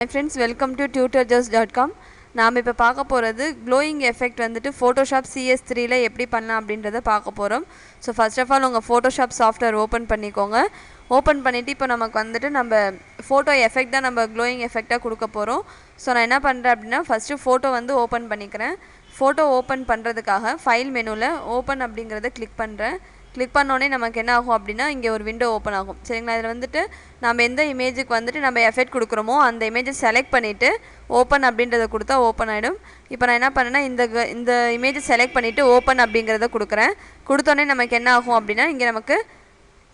Hi friends, welcome to tutorjobs.com. நாம் இப்போ பார்க்க போகிறது க்ளோயிங் எஃபெக்ட் வந்துட்டு ஃபோட்டோஷாப் CS3ல எப்படி பண்ணலாம் அப்படின்றத பார்க்க போகிறோம். ஸோ ஃபர்ஸ்ட் ஆஃப் ஆல் உங்கள் ஃபோட்டோஷாப் சாஃப்ட்வேர் ஓப்பன் பண்ணிக்கோங்க. ஓப்பன் பண்ணிவிட்டு இப்போ நமக்கு வந்துட்டு நம்ம ஃபோட்டோ எஃபெக்ட் தான் நம்ம க்ளோயிங் எஃபெக்டாக கொடுக்க போகிறோம். ஸோ நான் என்ன பண்ணுறேன் அப்படின்னா ஃபஸ்ட்டு ஃபோட்டோ வந்து ஓப்பன் பண்ணிக்கிறேன். ஃபோட்டோ ஓப்பன் பண்ணுறதுக்காக ஃபைல் மெனுவில் ஓப்பன் அப்படிங்கிறத கிளிக் பண்ணுறேன். கிளிக் பண்ணோடனே நமக்கு என்ன ஆகும் அப்படின்னா இங்கே ஒரு விண்டோ ஓப்பன் ஆகும். சரிங்களா, இதில் வந்துட்டு நம்ம எந்த இமேஜுக்கு வந்துட்டு நம்ம எஃபெக்ட் கொடுக்குறோமோ அந்த இமேஜை செலக்ட் பண்ணிவிட்டு ஓப்பன் அப்படின்றத கொடுத்தா ஓப்பன் ஆகிடும். இப்போ நான் என்ன பண்ணேன்னா இந்த இமேஜை செலக்ட் பண்ணிவிட்டு ஓப்பன் அப்படிங்கிறத கொடுக்குறேன். கொடுத்தோடனே நமக்கு என்ன ஆகும் அப்படின்னா இங்கே நமக்கு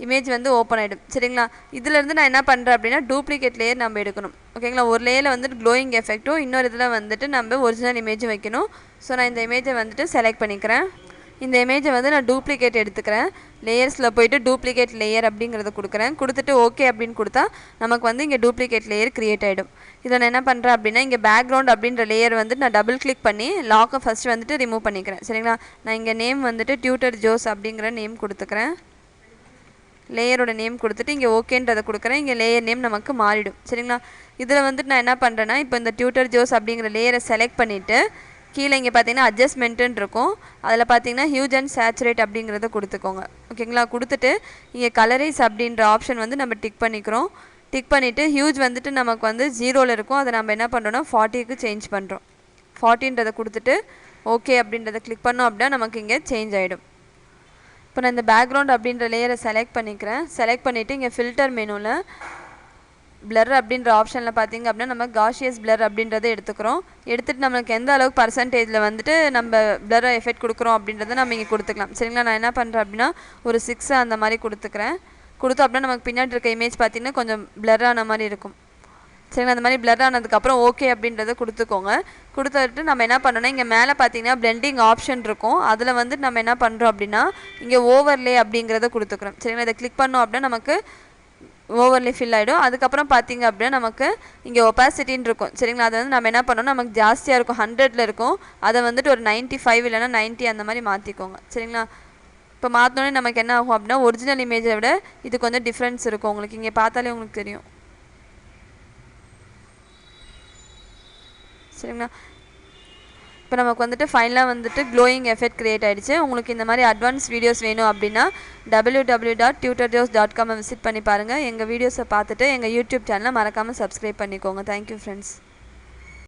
இமேஜ் வந்து ஓப்பன் ஆகிடும். சரிங்களா, இதிலேருந்து நான் என்ன பண்ணுறேன் அப்படின்னா டூப்ளிகேட் லேயர் நம்ம எடுக்கணும். ஓகேங்களா, ஒரு லேயரில் வந்துட்டு க்ளோயிங் எஃபெக்ட்டும் இன்னொரு இதில் வந்துட்டு நம்ம ஒரிஜினல் இமேஜ் வைக்கணும். ஸோ நான் இந்த இமேஜை வந்துட்டு செலக்ட் பண்ணிக்கிறேன். இந்த இமேஜை வந்து நான் டூப்ளிகேட் எடுத்துக்கிறேன். லேயர்ஸில் போய்ட்டு டூப்ளிகேட் லேயர் அப்படிங்கிறத கொடுக்குறேன். கொடுத்துட்டு ஓகே அப்படின்னு கொடுத்தா நமக்கு வந்து இங்கே டூப்ளிகேட் லேயர் க்ரியேட் ஆகிடும். இதை நான் என்ன பண்ணுறேன் அப்படின்னா இங்கே பேக்ரவுண்ட் அப்படின்ற லேயர் வந்துட்டு நான் டபுள் கிளிக் பண்ணி லாக்கை ஃபஸ்ட்டு வந்துட்டு ரிமூவ் பண்ணிக்கிறேன். சரிங்களா, நான் இங்கே நேம் வந்துட்டு டியூட்டர் ஜோஸ் அப்படிங்கிற நேம் கொடுத்துக்கிறேன். லேயரோட நேம் கொடுத்துட்டு இங்கே ஓகேன்றதை கொடுக்குறேன். இங்கே லேயர் நேம் நமக்கு மாறிடும். சரிங்களா, இதில் வந்துட்டு நான் என்ன பண்ணுறேன்னா இப்போ இந்த டியூட்டர் ஜோஸ் அப்படிங்கிற லேயரை செலக்ட் பண்ணிவிட்டு கீழே இங்கே பார்த்தீங்கன்னா அட்ஜஸ்ட்மெண்ட்டுன்னு இருக்கும். அதில் பார்த்தீங்கன்னா ஹியூஜ் அண்ட் சேச்சுரேட் அப்படிங்கிறத கொடுத்துக்கோங்க. ஓகேங்களா, கொடுத்துட்டு இங்கே கலரைஸ் அப்படின்ற ஆப்ஷன் வந்து நம்ம டிக் பண்ணிக்கிறோம். டிக் பண்ணிவிட்டு ஹியூஜ் வந்துட்டு நமக்கு வந்து 0ல் இருக்கும். அதை நம்ம என்ன பண்ணுறோன்னா 40க்கு சேஞ்ச் பண்ணுறோம். 40ன்றதை கொடுத்துட்டு ஓகே அப்படின்றத கிளிக் பண்ணோம் அப்படின்னா நமக்கு இங்கே சேஞ்ச் ஆகிடும். இப்போ நான் இந்த பேக்ரவுண்ட் அப்படின்ற லேயரை செலக்ட் பண்ணிக்கிறேன். செலக்ட் பண்ணிவிட்டு இங்கே ஃபில்டர் மெனுவில் பிளர் அப்படின்ற ஆப்ஷனில் பார்த்திங்க அப்படின்னா நம்ம காஷியஸ் பிளர் அப்படின்றத எடுத்துக்கிறோம். எடுத்துகிட்டு நம்மளுக்கு எந்த அளவுக்கு பர்சன்டேஜில் வந்துட்டு நம்ம பிளரை எஃபெக்ட் கொடுக்குறோம் அப்படின்றத நம்ம இங்கே கொடுத்துக்கலாம். சரிங்களா, நான் என்ன பண்ணுறேன் அப்படின்னா ஒரு 6 அந்த மாதிரி கொடுத்துக்கிறேன். கொடுத்தோம் அப்படின்னா நமக்கு பின்னாடி இருக்க இமேஜ் பார்த்திங்கன்னா கொஞ்சம் பிளர் ஆன மாதிரி இருக்கும். சரிங்களா, அந்த மாதிரி பிளர் ஆனதுக்கப்புறம் ஓகே அப்படின்றத கொடுத்துக்கோங்க. கொடுத்துட்டு நம்ம என்ன பண்ணோன்னா இங்கே மேலே பார்த்தீங்கன்னா பிளெண்டிங் ஆப்ஷன் இருக்கும். அதில் வந்து நம்ம என்ன பண்ணுறோம் அப்படின்னா இங்கே ஓவர்லே அப்படிங்கிறத கொடுத்துக்கிறோம். சரிங்களா, இதை கிளிக் பண்ணோம் அப்படின்னா நமக்கு ஓவர்லே ஃபில் ஆகிடும். அதுக்கப்புறம் பார்த்திங்க அப்படின்னா நமக்கு இங்கே ஒப்பாசிட்டின்னு இருக்கும். சரிங்களா, அதை வந்து நம்ம என்ன பண்ணோம் நமக்கு ஜாஸ்தியாக இருக்கும், 100ல் இருக்கும். அதை வந்துட்டு ஒரு 95 இல்லைனா 90 அந்த மாதிரி மாற்றிக்கோங்க. சரிங்களா, இப்போ மாற்றினோடனே நமக்கு என்ன ஆகும் அப்படின்னா ஒரிஜினல் இமேஜை விட இது கொஞ்சம் டிஃப்ரென்ஸ் இருக்கும். உங்களுக்கு இங்கே பார்த்தாலே உங்களுக்கு தெரியும். சரிங்களா, இப்போ நமக்கு வந்துட்டு ஃபைனலாக வந்துட்டு க்ளோயிங் எஃபெக்ட் க்ரியேட் ஆகிடுச்சு. உங்களுக்கு இந்த மாதிரி அட்வான்ஸ் வீடியோஸ் வேணும் அப்படின்னா www.tutorjobs.com விசிட் பண்ணி பாருங்கள். எங்கள் வீடியோஸை பார்த்துட்டு எங்கள் யூடியூப் சேனலை மறக்காமல் சப்ஸ்கிரைப் பண்ணிக்கோங்க. Thank you friends.